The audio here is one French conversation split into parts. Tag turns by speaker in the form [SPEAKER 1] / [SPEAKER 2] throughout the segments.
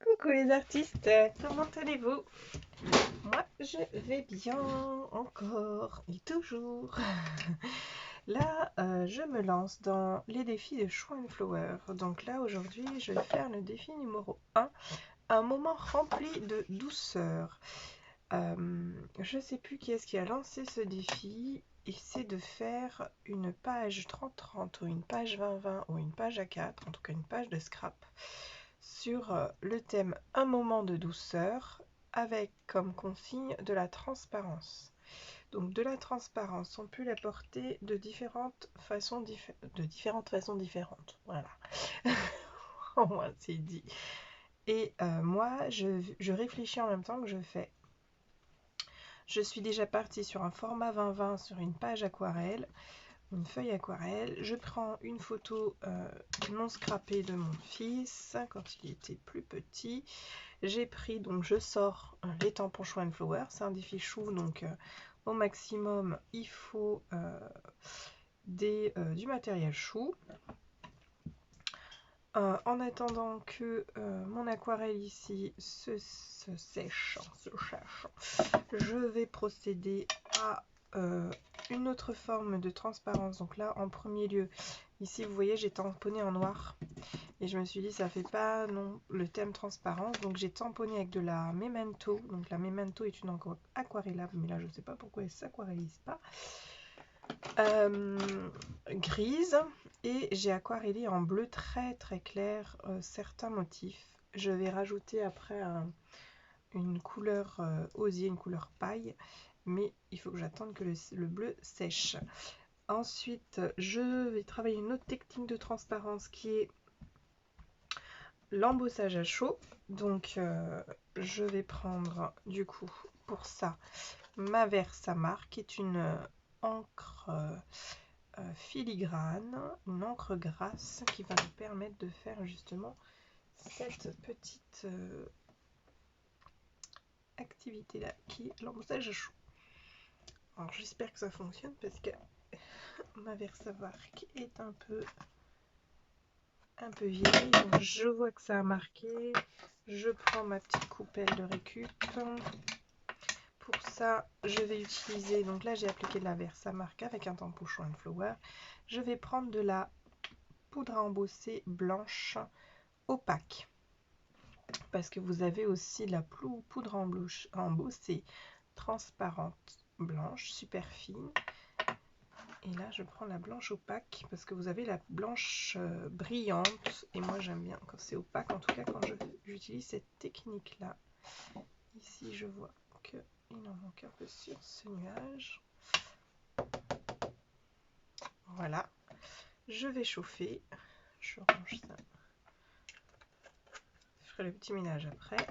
[SPEAKER 1] Coucou les artistes, comment allez-vous? Moi je vais bien encore et toujours. Là je me lance dans les défis de Show and Flower. Donc là aujourd'hui je vais faire le défi numéro 1, un moment rempli de douceur. Je sais plus qui est-ce qui a lancé ce défi. Et c'est de faire une page 30-30 ou une page 20-20 ou une page A4, en tout cas une page de scrap, sur le thème un moment de douceur avec comme consigne de la transparence. Donc de la transparence, on peut l'apporter de différentes façons différentes. Voilà. Au moins c'est dit. Et moi, je réfléchis en même temps que je fais. Je suis déjà partie sur un format 20-20 sur une page aquarelle, une feuille aquarelle. Je prends une photo non scrappée de mon fils quand il était plus petit. J'ai pris, donc je sors les tampons Show and Flower, c'est un défi chou, donc au maximum il faut du matériel chou. En attendant que mon aquarelle ici se sèche, je vais procéder à une autre forme de transparence. Donc là en premier lieu, ici vous voyez j'ai tamponné en noir et je me suis dit ça fait pas non le thème transparence, donc j'ai tamponné avec de la Memento. Donc la Memento est une encre aquarellable, mais là je sais pas pourquoi elle s'aquarellise pas, grise, et j'ai aquarellé en bleu très très clair certains motifs. Je vais rajouter après une couleur osier, une couleur paille, mais il faut que j'attende que le bleu sèche. Ensuite je vais travailler une autre technique de transparence qui est l'embossage à chaud. Donc je vais prendre du coup pour ça ma Versamark, qui est une encre filigrane, une encre grasse qui va nous permettre de faire justement cette petite activité là qui est l'embossage à chaud. Alors j'espère que ça fonctionne parce que ma Versamark est un peu vieille, donc je vois que ça a marqué. Je prends ma petite coupelle de récup. Pour ça je vais utiliser, donc là j'ai appliqué de la Versamark avec un tampon Show and Flower. Je vais prendre de la poudre à embosser blanche opaque, parce que vous avez aussi la poudre à embosser transparente blanche super fine. Et là je prends la blanche opaque parce que vous avez la blanche brillante, et moi j'aime bien quand c'est opaque, en tout cas quand j'utilise cette technique là. Ici je vois que il en manque un peu sur ce nuage. Voilà, je vais chauffer, je range ça, je ferai le petit ménage après.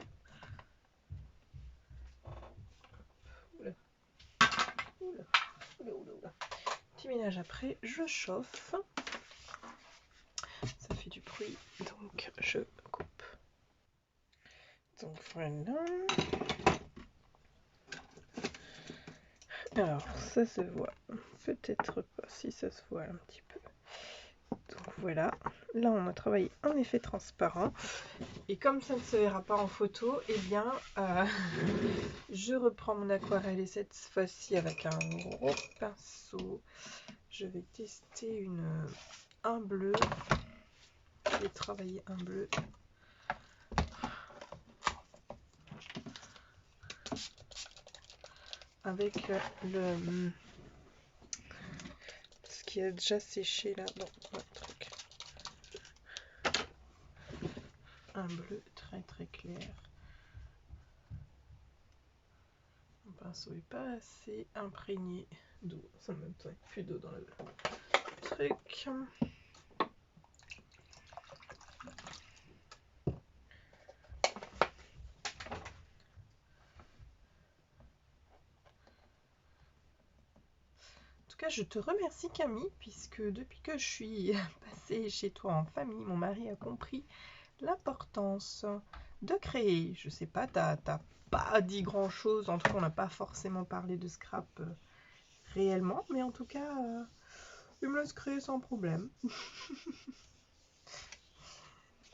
[SPEAKER 1] Oula. Oula. Oula, oula. Petit ménage après, je chauffe, ça fait du bruit donc je coupe. Donc voilà. Alors ça se voit peut-être pas, si ça se voit un petit peu. Donc voilà, là on a travaillé un effet transparent, et comme ça ne se verra pas en photo, et bien je reprends mon aquarelle, et cette fois-ci avec un gros pinceau je vais tester un bleu. Je vais travailler un bleu avec ce qui a déjà séché là dans le truc. Un bleu très très clair. Mon pinceau est pas assez imprégné d'eau, en même temps il n'y a plus d'eau dans le truc. En tout cas, je te remercie Camille, puisque depuis que je suis passée chez toi en famille, mon mari a compris l'importance de créer. Je sais pas, t'as pas dit grand chose, en tout cas on n'a pas forcément parlé de scrap réellement, mais en tout cas il me laisse créer sans problème.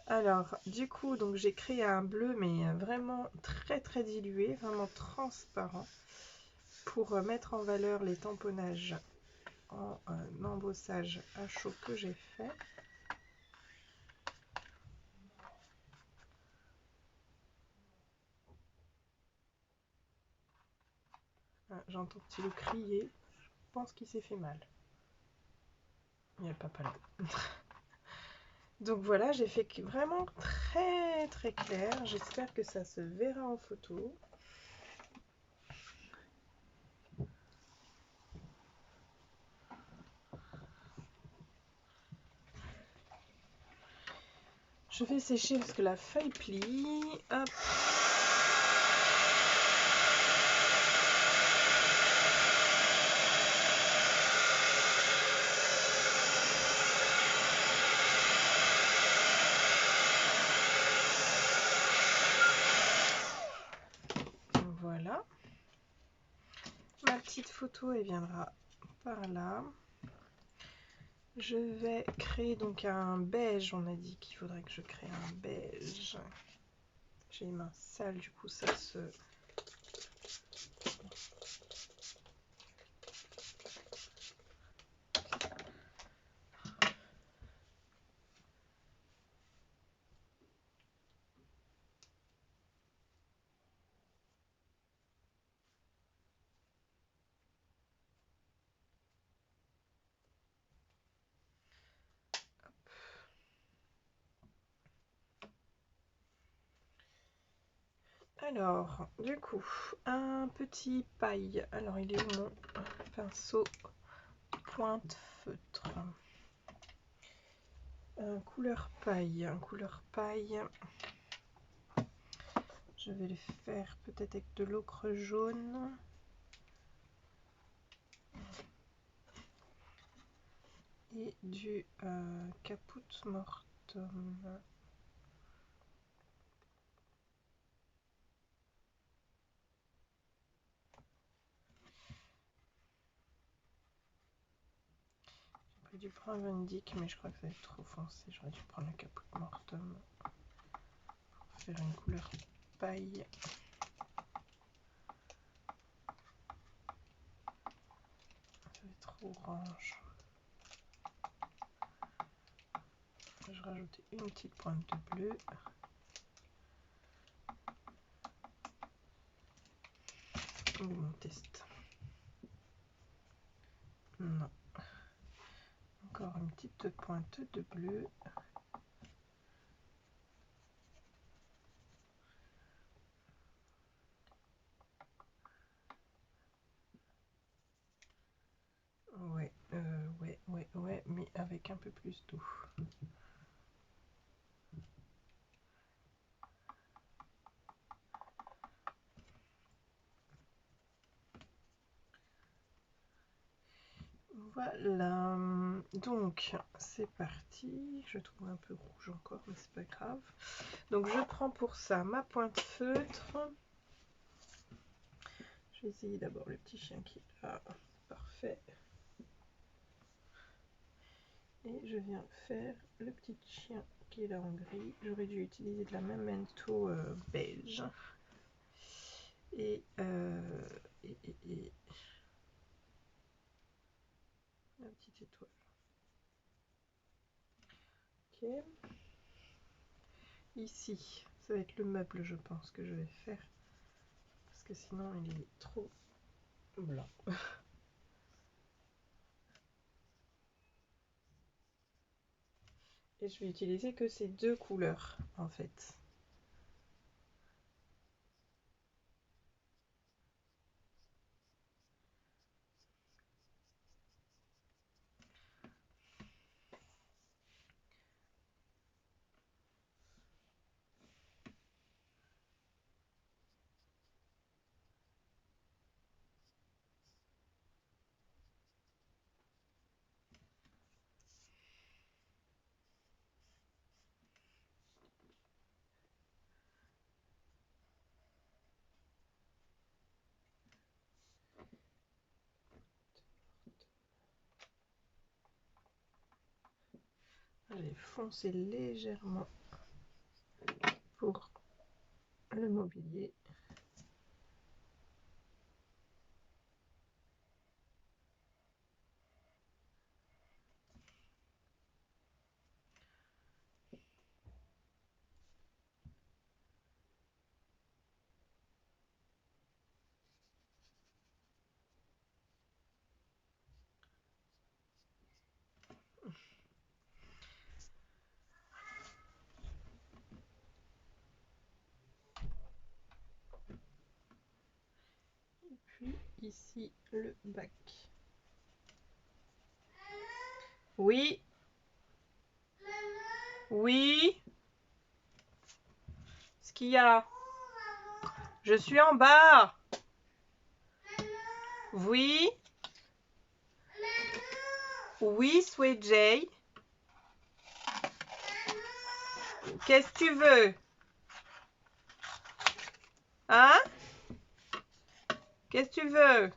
[SPEAKER 1] Alors, du coup, donc j'ai créé un bleu, mais vraiment très très dilué, vraiment transparent, pour mettre en valeur les tamponnages en embossage à chaud que j'ai fait. Ah, j'entends petit loup crier, je pense qu'il s'est fait mal. Il n'y a pas là. Donc voilà, j'ai fait vraiment très très clair. J'espère que ça se verra en photo. Je vais sécher parce que la feuille plie. Hop. Voilà. Ma petite photo, elle viendra par là. Je vais créer donc un beige. On a dit qu'il faudrait que je crée un beige. J'ai les mains sales, du coup ça se... Alors, du coup, un petit paille. Alors, il est où mon pinceau pointe feutre? Un couleur paille. Je vais le faire peut-être avec de l'ocre jaune. Et du caput mortum. J'ai dû prendre un Dick, mais je crois que ça va être trop foncé. J'aurais dû prendre le caput mortum pour faire une couleur paille. Ça va être trop orange. Je rajoutais une petite pointe de bleu. Ou mon test. Non. Encore une petite pointe de bleu. Ouais, mais avec un peu plus d'eau. Voilà, donc c'est parti. Je trouve un peu rouge encore, mais c'est pas grave. Donc je prends pour ça ma pointe feutre. Je vais essayer d'abord le petit chien qui est là. Parfait. Et je viens faire le petit chien qui est là en gris. J'aurais dû utiliser de la même manteau beige. Et la petite étoile. Ok. Ici, ça va être le meuble, je pense, que je vais faire. Parce que sinon, il est trop blanc. Et je vais utiliser que ces deux couleurs, en fait. Je vais foncer légèrement pour le mobilier. Puis ici le bac. Oui. Oui. Ce qu'il y a. Je suis en bas. Oui. Oui, Sweet Jay. Qu'est-ce que tu veux? Hein? Qu'est-ce que tu veux?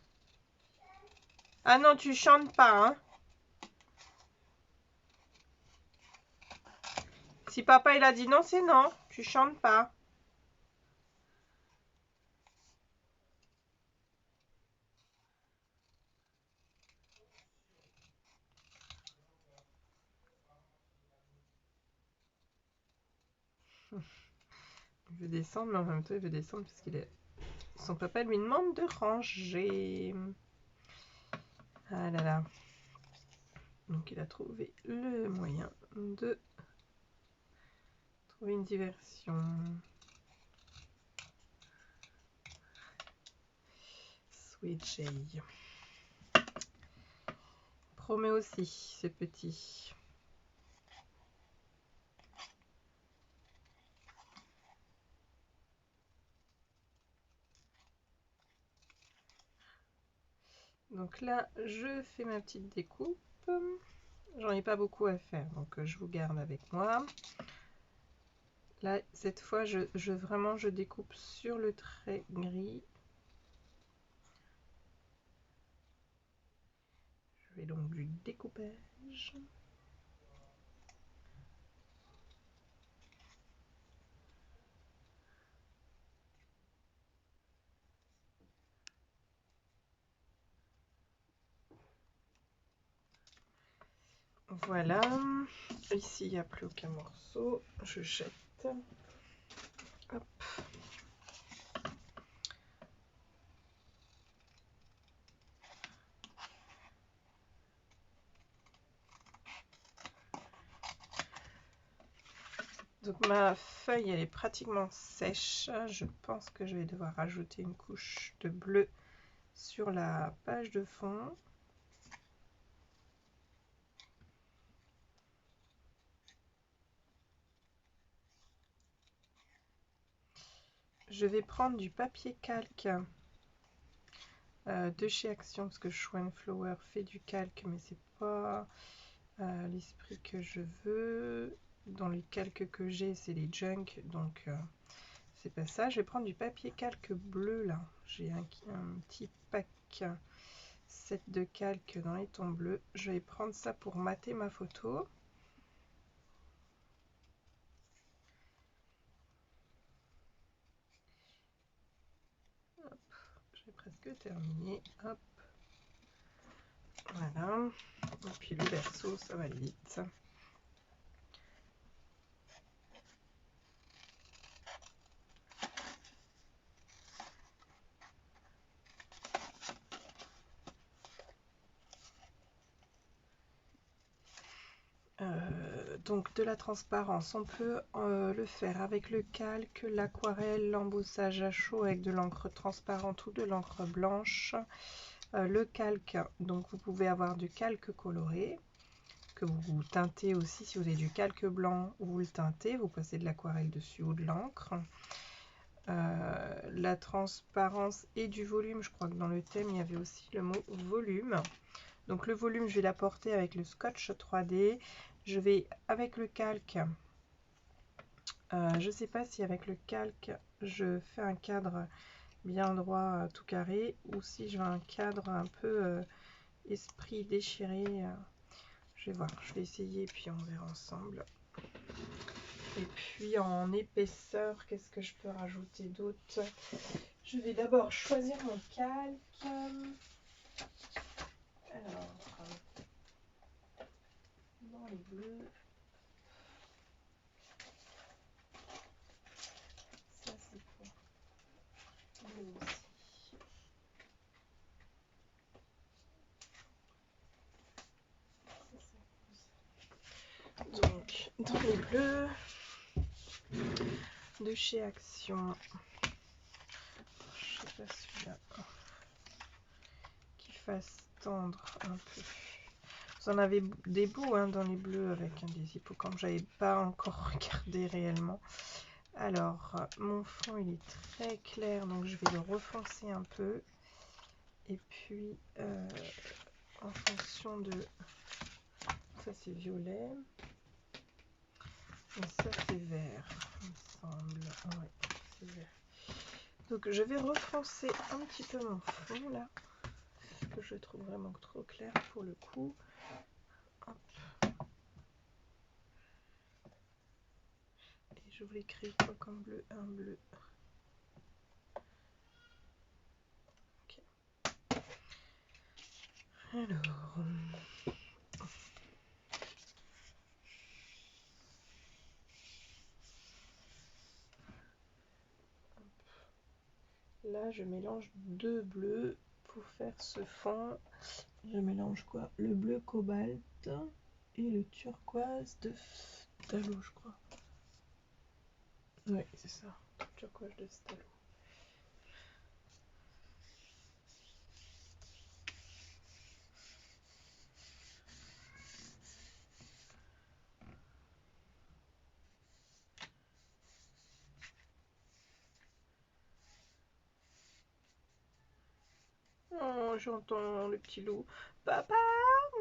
[SPEAKER 1] Ah non, tu chantes pas, hein? Si papa il a dit non, c'est non. Tu chantes pas. Il veut descendre, mais en même temps, il veut descendre parce qu'il est... Son papa lui demande de ranger. Ah là là. Donc, il a trouvé le moyen de trouver une diversion. Sweet Jay. Promet aussi, c'est petit. Donc là, je fais ma petite découpe. J'en ai pas beaucoup à faire, donc je vous garde avec moi. Là, cette fois, je découpe sur le trait gris. Je fais donc du découpage. Voilà. Ici, il n'y a plus aucun morceau. Je jette. Hop. Donc ma feuille, elle est pratiquement sèche. Je pense que je vais devoir rajouter une couche de bleu sur la page de fond. Je vais prendre du papier calque de chez Action parce que Show & Flower fait du calque, mais c'est pas l'esprit que je veux. Dans les calques que j'ai, c'est les junk, donc c'est pas ça. Je vais prendre du papier calque bleu là. J'ai un petit pack set de calque dans les tons bleus. Je vais prendre ça pour mater ma photo. Hop, j'ai presque terminé. Hop. Voilà. Et puis le verso, ça va aller vite. Donc de la transparence, on peut le faire avec le calque, l'aquarelle, l'embossage à chaud avec de l'encre transparente ou de l'encre blanche. Le calque, donc vous pouvez avoir du calque coloré que vous teintez aussi. Si vous avez du calque blanc, vous le teintez, vous passez de l'aquarelle dessus ou de l'encre. La transparence et du volume, je crois que dans le thème il y avait aussi le mot volume. Donc le volume, je vais l'apporter avec le scotch 3D. Je vais avec le calque, je ne sais pas si avec le calque je fais un cadre bien droit tout carré ou si je veux un cadre un peu esprit déchiré. Je vais voir, je vais essayer puis on verra ensemble. Et puis en épaisseur, qu'est-ce que je peux rajouter d'autre? Je vais d'abord choisir mon calque. Alors, dans les bleus. Ça c'est quoi? Bleu aussi. Donc, dans les bleus de chez Action, je sais pas celui-là, qui fasse tendre un peu. Vous en avez des beaux hein, dans les bleus avec des hippocampes. J'avais pas encore regardé réellement. Alors, mon fond il est très clair, donc je vais le refoncer un peu. Et puis, en fonction de... Ça c'est violet. Et ça c'est vert, il me semble. Ouais, c'est vert. Donc je vais refoncer un petit peu mon fond là. Que je trouve vraiment trop clair pour le coup. Hop. Et je voulais créer quoi comme bleu? Un bleu. Ok. Alors... Là, je mélange deux bleus pour faire ce fond. Je mélange quoi? Le bleu cobalt et le turquoise de Stalo, je crois. Oui, c'est ça. Turquoise de Stalo. Oh, j'entends le petit loup. Papa,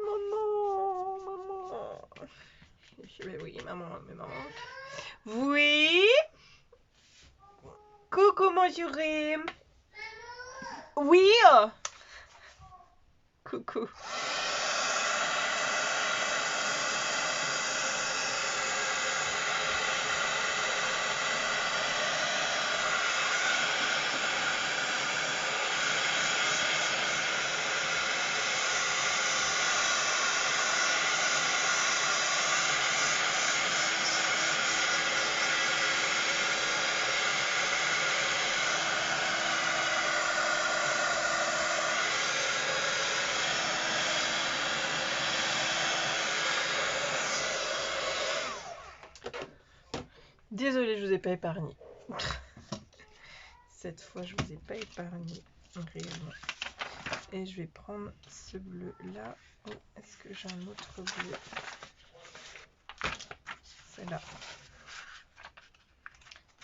[SPEAKER 1] maman, maman. Mais oui, maman, mais maman. Oui. Coucou, mon chéri. Oui. Coucou. Désolée, je vous ai pas épargné. Cette fois, je vous ai pas épargné réellement. Et je vais prendre ce bleu là. Oh, est-ce que j'ai un autre bleu? C'est là.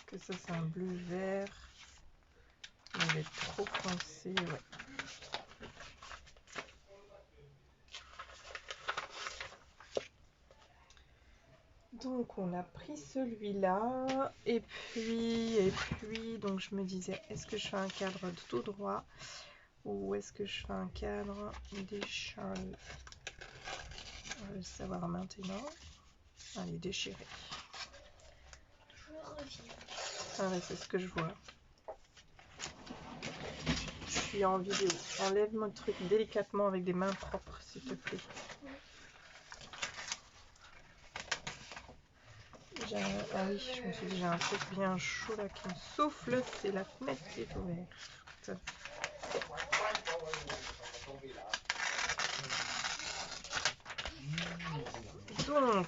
[SPEAKER 1] Que ça, c'est un bleu vert. Il va être trop foncé, ouais. Donc on a pris celui-là et puis donc je me disais est-ce que je fais un cadre tout droit ou est-ce que je fais un cadre déchargé? On va le savoir maintenant. Allez, déchiré.
[SPEAKER 2] Je reviens.
[SPEAKER 1] Ah ouais, c'est ce que je vois. Je suis en vidéo. Enlève mon truc délicatement avec des mains propres s'il te plaît. Ah oui, je me suis dit j'ai un truc bien chaud là qui me souffle, c'est la fenêtre qui est ouverte. Donc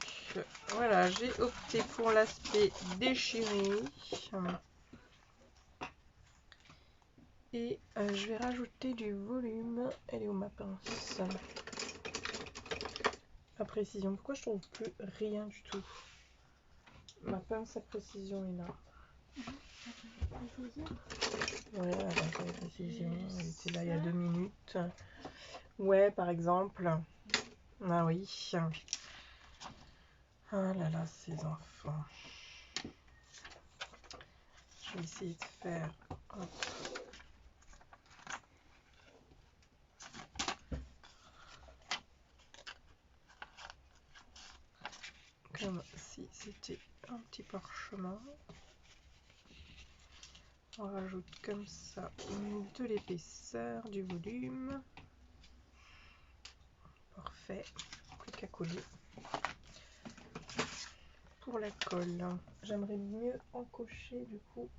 [SPEAKER 1] voilà, j'ai opté pour l'aspect déchiré. Et je vais rajouter du volume. Elle est où ma pince? La précision. Pourquoi je trouve plus rien du tout? Ma pince à précision est là. Ouais, la pince à précision. Elle était là il y a 2 minutes. Ouais, par exemple. Ah oui. Ah là là, ces enfants. Je vais essayer de faire. Hop. Comme ceci. c'était un petit parchemin. On rajoute comme ça de l'épaisseur, du volume. Parfait, plus qu'à coller. Pour la colle, j'aimerais mieux encocher du coup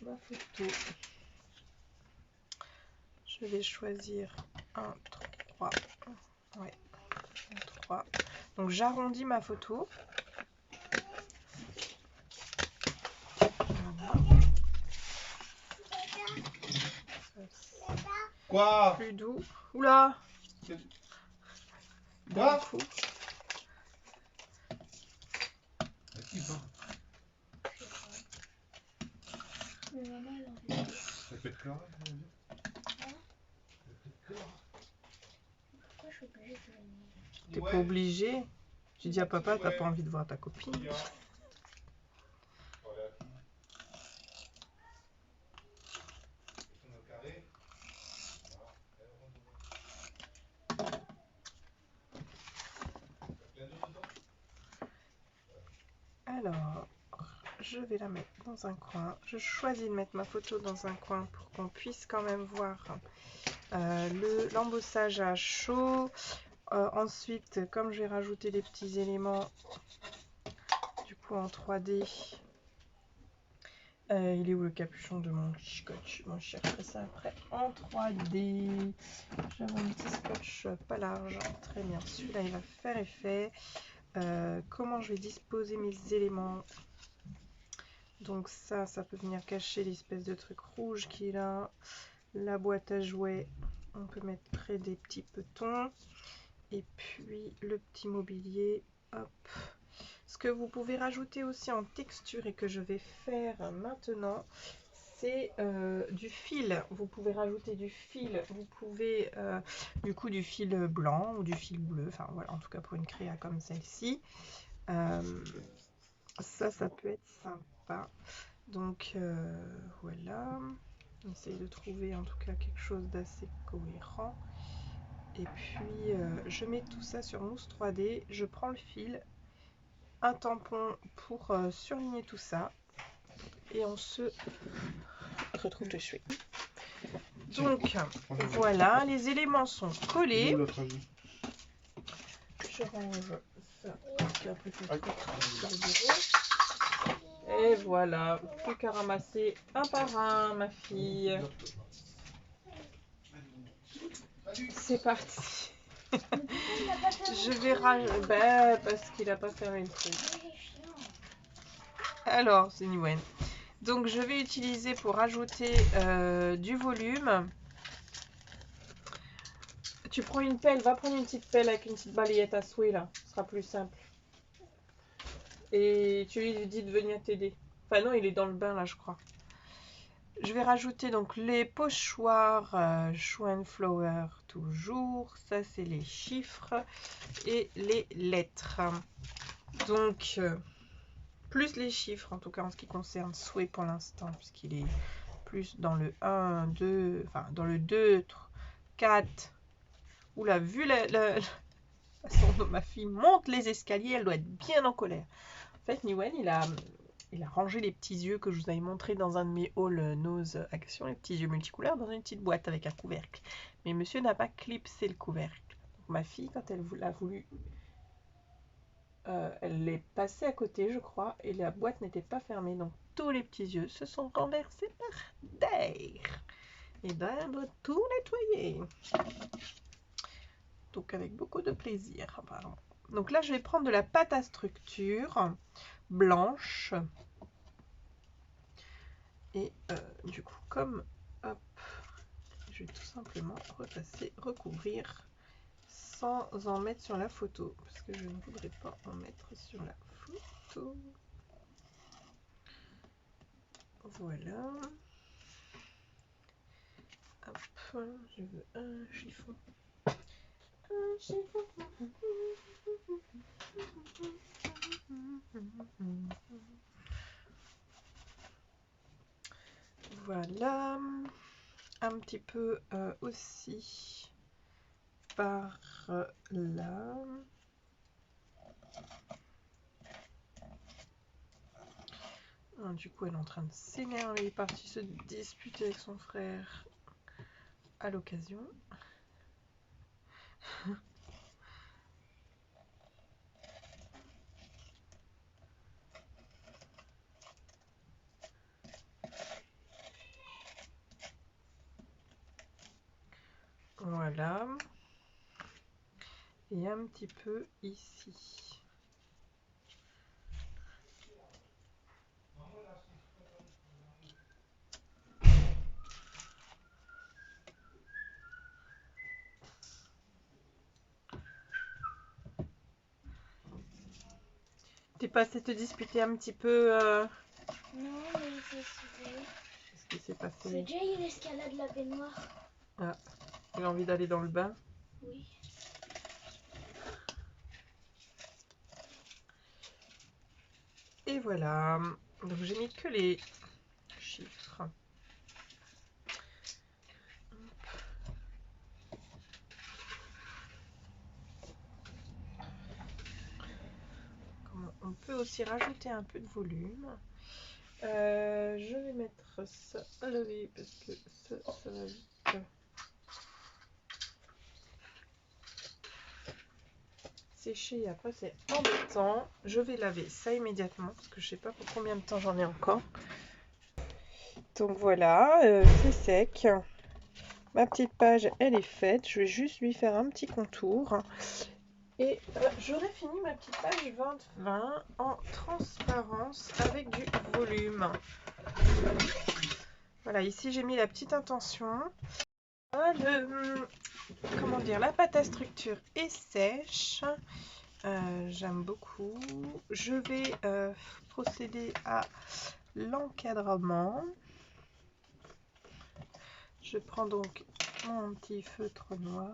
[SPEAKER 1] ma photo. Je vais choisir un 3. Ouais, un 3. Donc j'arrondis ma photo.
[SPEAKER 3] Quoi?
[SPEAKER 1] Plus doux. Oula!
[SPEAKER 3] Quoi?
[SPEAKER 2] Mais maman, elle en veut.
[SPEAKER 3] Ça fait de chlore, ça veut dire?
[SPEAKER 2] Pourquoi je suis obligée de venir?
[SPEAKER 1] T'es pas obligé. Tu dis à papa, t'as pas envie de voir ta copine. Alors, je vais la mettre dans un coin. Je choisis de mettre ma photo dans un coin pour qu'on puisse quand même voir l'embossage à chaud. Ensuite, comme je vais rajouter les petits éléments du coup en 3D, il est où le capuchon de mon scotch? Moi, je chercherai ça après en 3D. J'avais un petit scotch pas large. Très bien, celui-là il va faire effet. Comment je vais disposer mes éléments? Donc ça peut venir cacher l'espèce de truc rouge qui est là. La boîte à jouets, on peut mettre près des petits petons. Et puis le petit mobilier, hop. Ce que vous pouvez rajouter aussi en texture et que je vais faire maintenant, c'est du fil. Vous pouvez rajouter du fil, vous pouvez du coup du fil blanc ou du fil bleu, enfin voilà, en tout cas pour une créa comme celle-ci. Ça peut être sympa. Donc voilà, on essaye de trouver en tout cas quelque chose d'assez cohérent. Et puis je mets tout ça sur mousse 3D, je prends le fil, un tampon pour surligner tout ça et on se retrouve de suite. Donc voilà, les éléments sont collés. Je range ça sur le bureau. Et voilà, plus qu'à ramasser un par un, ma fille. C'est parti. Je vais rajouter. Ben, parce qu'il n'a pas fermé le truc. Alors, c'est Niwen. Donc, je vais utiliser pour rajouter du volume. Tu prends une pelle, va prendre une petite pelle avec une petite balayette à souhait là. Ce sera plus simple. Et tu lui dis de venir t'aider. Enfin, non, il est dans le bain là, je crois. Je vais rajouter donc les pochoirs Schoenflower toujours. Ça, c'est les chiffres et les lettres. Donc, plus les chiffres, en tout cas en ce qui concerne Souhait pour l'instant, puisqu'il est plus dans le 1, 2, enfin dans le 2, 3, 4. Oula, vu la façon dont ma fille monte les escaliers, elle doit être bien en colère. En fait, Niwen, il a rangé les petits yeux que je vous avais montré dans un de mes hauls Nose Action, les petits yeux multicouleurs, dans une petite boîte avec un couvercle. Mais monsieur n'a pas clipsé le couvercle. Donc ma fille, quand elle l'a voulu, elle l'est passée à côté, je crois, et la boîte n'était pas fermée. Donc tous les petits yeux se sont renversés par terre. Et ben, elle doit tout nettoyer. Donc avec beaucoup de plaisir, apparemment. Donc là, je vais prendre de la pâte à structure blanche. Et du coup, comme hop, je vais tout simplement repasser, recouvrir sans en mettre sur la photo. Parce que je ne voudrais pas en mettre sur la photo. Voilà. Hop, je veux un chiffon. Un chiffon. Voilà, un petit peu aussi par là. Du coup, elle est en train de s'énerver, elle est partie se disputer avec son frère à l'occasion. Voilà. Et un petit peu ici. T'es passé te disputer un petit peu
[SPEAKER 2] Non, mais ça se fait.
[SPEAKER 1] Qu'est-ce qui s'est
[SPEAKER 2] C'est
[SPEAKER 1] passé?
[SPEAKER 2] Jay, il escalade la baignoire.
[SPEAKER 1] Ah, il a envie d'aller dans le bain.
[SPEAKER 2] Oui.
[SPEAKER 1] Et voilà. Donc j'ai mis que les chiffres. On peut aussi rajouter un peu de volume. Je vais mettre ça à laver parce que ça va vite sécher et après c'est embêtant. Je vais laver ça immédiatement parce que je sais pas pour combien de temps j'en ai encore. Donc voilà, c'est sec. Ma petite page elle est faite. Je vais juste lui faire un petit contour. Et j'aurai fini ma petite page 20-20 en transparence avec du volume. Voilà, ici j'ai mis la petite intention. Comment dire, la pâte à structure est sèche. J'aime beaucoup. Je vais procéder à l'encadrement. Je prends donc mon petit feutre noir.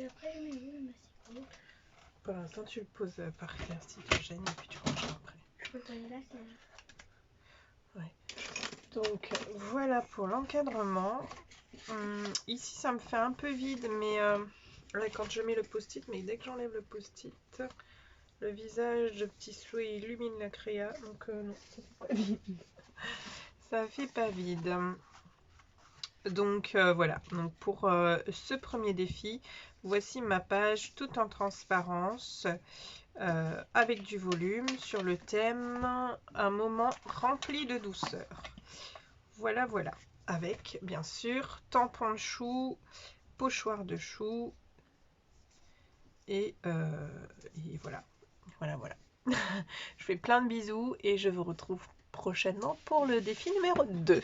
[SPEAKER 2] Après, je mets où le massif?
[SPEAKER 1] Pour l'instant, tu le poses par terre si tu gênes et puis tu ranges après.
[SPEAKER 2] Je peux pas aller là, c'est là.
[SPEAKER 1] Donc voilà pour l'encadrement. Ici, ça me fait un peu vide, mais quand je mets le post-it, mais dès que j'enlève le post-it, le visage de petit souhait illumine la créa. Donc non, ça fait pas vide. Ça fait pas vide. Donc voilà, donc pour ce premier défi, voici ma page toute en transparence avec du volume sur le thème un moment rempli de douceur. Voilà, voilà, avec bien sûr tampon de chou, pochoir de chou et voilà, voilà, voilà. Je fais plein de bisous et je vous retrouve prochainement pour le défi numéro 2.